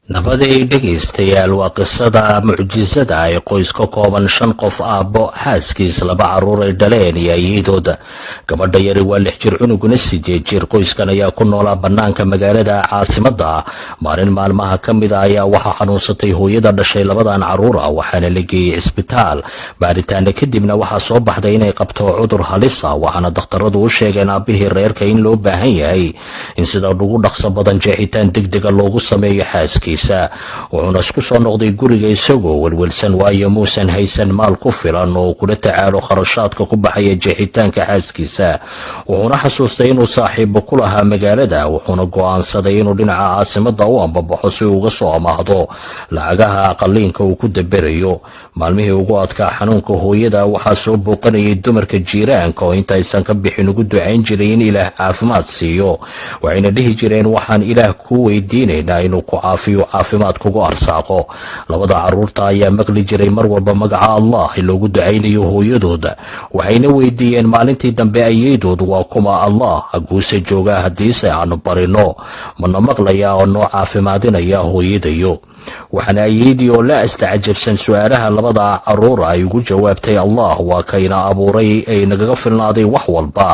nabaday dhegaystayaal waa qisada mucjisada ay qoys ka kooban 5 qof aabbo xaaskiis 2 caruur ay dhaleen iyo ayeedooda gabadha yari waa 6 jir cunuguna 8 jir qoyskan ayaa ku noolaa banaanka magaalada caasimadda maalin maalmaha kamid ah ayaa waxa xanuunsatay hooyada dhashay labadan caruur ah waxaana la geeyay isbitaal baaritaanka kadibna waxa soo baxday inay qabto cudur halis ah waxaana dhakhtaradu u sheegeen aabihii reerka in loo baahan yahay in sida ugu dhaqso badan jeexitaan degdeg ah loogu sameeyo xaaskiis wuxuuna isku soo noqday guriga isagoo walwalsan waayo muusan haysan maal ku filan oo kula tacaalo kharashaadka ku baxaya jeexitaanka xaaskiisa wuxuuna xasuustay inuu saaxiibo ku lahaa magaalada wuxuuna go'aansaday inuu dhinaca caasimadda u ambabaxo si uu uga soo amaahdo lacagaha qaliinka uu ku daberayo maalmihii ugu adkaa xanuunka hooyada waxaa soo booqanayay dumarka jiiraanka oo intaysan ka bixin ugu ducayn jiray in ilaah caafimaad siiyo waxayna dhihi jireen waxaan ilaah ku weydiinaynaa inuu ku caafiyo caafimaad kugu arsaaqo labada caruurta ayaa maqli jiray mar walba magaca Allah loogu ducaynayo hooyadooda waxayna weydiiyeen maalintii dambe ayeedoodu waa kuma Allah aguuse jooga hadiise aanu barino mana maqlaya oo noo caafimaadinaya hooyadayo waxaana ayeedii oo la istacjabsan su'aalaha labada caruur ay ugu jawaabtay Allah waa kayna abuuray ay nagaga filnaaday wax walba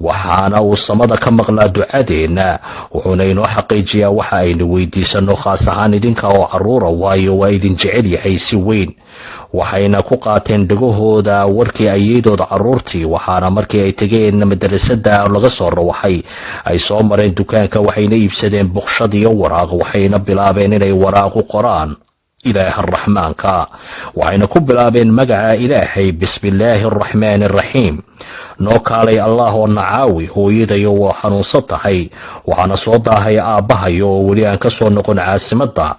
waxaana uu samada ka maqlaa ducadeena wuxuuna inoo xaqiijiyaa waxa aynu weydiisano khaas ahaan idinka oo caruura waayo waa idin jecel yahay si weyn waxayna ku qaateen dhagahooda warkii ayeedooda caruurtii waxaana markii ay tageen madrasada laga soo rawaxay ay soo mareen dukaanka waxayna iibsadeen boqshad iyo waraaq waxayna bilaabeen inay waraaq u qoraan إله الرحمن وعين كبلا بين مقع إلهي بسم الله الرحمن الرحيم نوكالي الله ونعاوي هو يدي وحنوصتهي وحنصوضها يا آبها يو وليان كسو نقون عاصمتا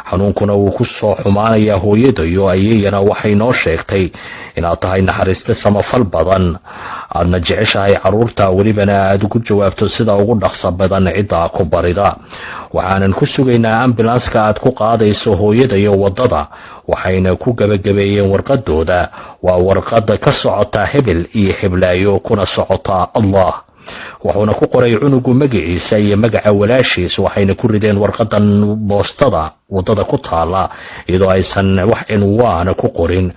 حنونكنا وكسو حمانا يا هو يدي أيينا وحينو شيختي إن أطهي نحرست سمفال بدن أن جعشها عرورتا ولبنا أدوكو جوابتو سيدا وقود أخصب بدن عدا كباردا waxaanan ku sugaynaa ambulanska aad ku qaadayso hooyada iyo wadada waxayna ku gabagabeeyeen warqadooda waa warqada ka socota hebel iyo heblaayo kuna socota Allah wuxuuna ku qoray cunugu magaciisa iyo magaca walaashiis waxayna ku rideen warqadan boostada wadada ku taala iyadoo aysan wax cinwaan ku qorin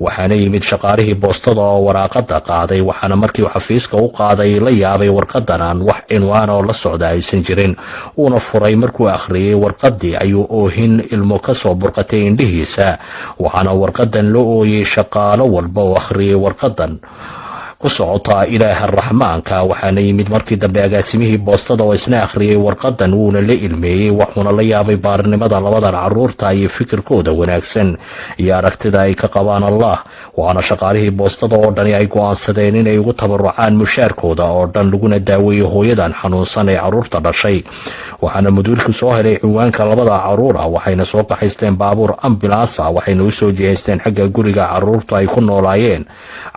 waxaana yimid shaqaalihii boostada oo waraaqada qaaday waxaana markii uu xafiiska u qaaday la yaabay warqadan aan wax cinwaan oo la socda aysan jirin uuna furay markuu akhriyay warqadii ayuu oohin ilmo ka soo burqatay indhihiisa waxaana warqadan loo ooyay shaqaalo walba oo akhriyay warqadan ku socota ilaaha raxmaanka waxaana yimid markii dambe agaasimihii boostada oo isna akhriyay warqadan wuuna la ilmeeyay wuxuuna la yaabay baarinimada labadan caruurta iyo fikirkooda wanaagsan iyo aragtida ay ka qabaan Allah waxaana shaqaalihii boostada oo dhan ay go'aansadeen inay ugu tabarucaan mushaarkooda oo dhan laguna daaweeyo hooyadan xanuunsan ee caruurta dhashay waxaana mudiirku soo helay ciwaanka labada caruur ah waxayna soo qaxaysteen baabuur ambulance waxayna u soo jeesteen xagga guriga caruurta ay ku noolaayeen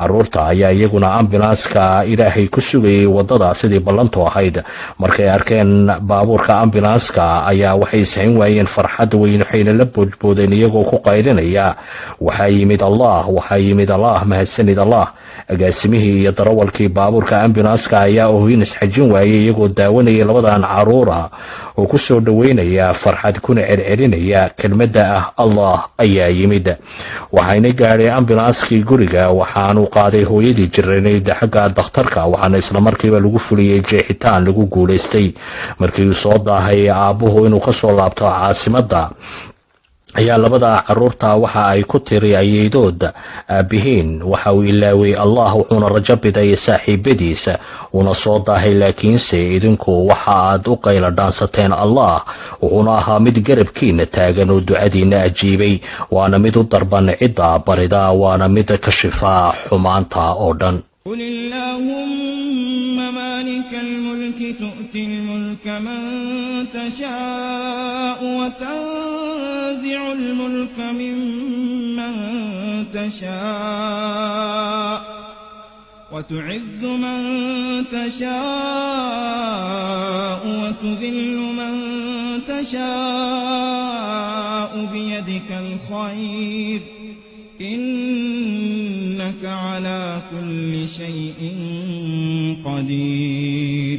caruurta ayaa iyaguna ambulanska ilaahay ku sugayay wadada sidii ballantu ahayd markay arkeen baabuurka ambulanska ayaa waxay sahin waayeen farxad weyn waxayna la boodboodeen iyagoo ku qaylinaya waxa yimid Allah mahadsanid Allah agaasimihii iyo darawalkii baabuurka ambulanska ayaa oohin isxajin waayay iyagoo daawanayay labadan caruura oo ku soo dhaweynaya farxad kuna celcelinaya kelmadda ah Allah ayaa yimid waxayna gaareen ambulanskii guriga waxaanu qaaday hooyadii jiranayd xagga dhakhtarka waxaana isla markiiba lagu fuliyay jeexitaan lagu guuleystay markii uu soo daahay aabuhu inuu ka soo laabto caasimadda ayaa labada caruurta waxa ay ku tiri ayeedood aabihiin waxa uu ilaaway Allah wuxuuna rajo biday saaxiibadiisa una soo daahay laakiinse idinku waxa aad u qayla dhaansateen Allah wuxuuna ahaa mid garabkiina taagan oo ducadiina ajiibay waana mid u darban cida barida waana mid ka shifaa xumaanta oo dhan مالك الملك تؤتي الملك من تشاء وتنزع الملك ممن تشاء وتعز من تشاء وتذل من تشاء بيدك الخير إنك على كل شيء قدير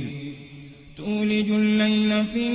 تولج الليل في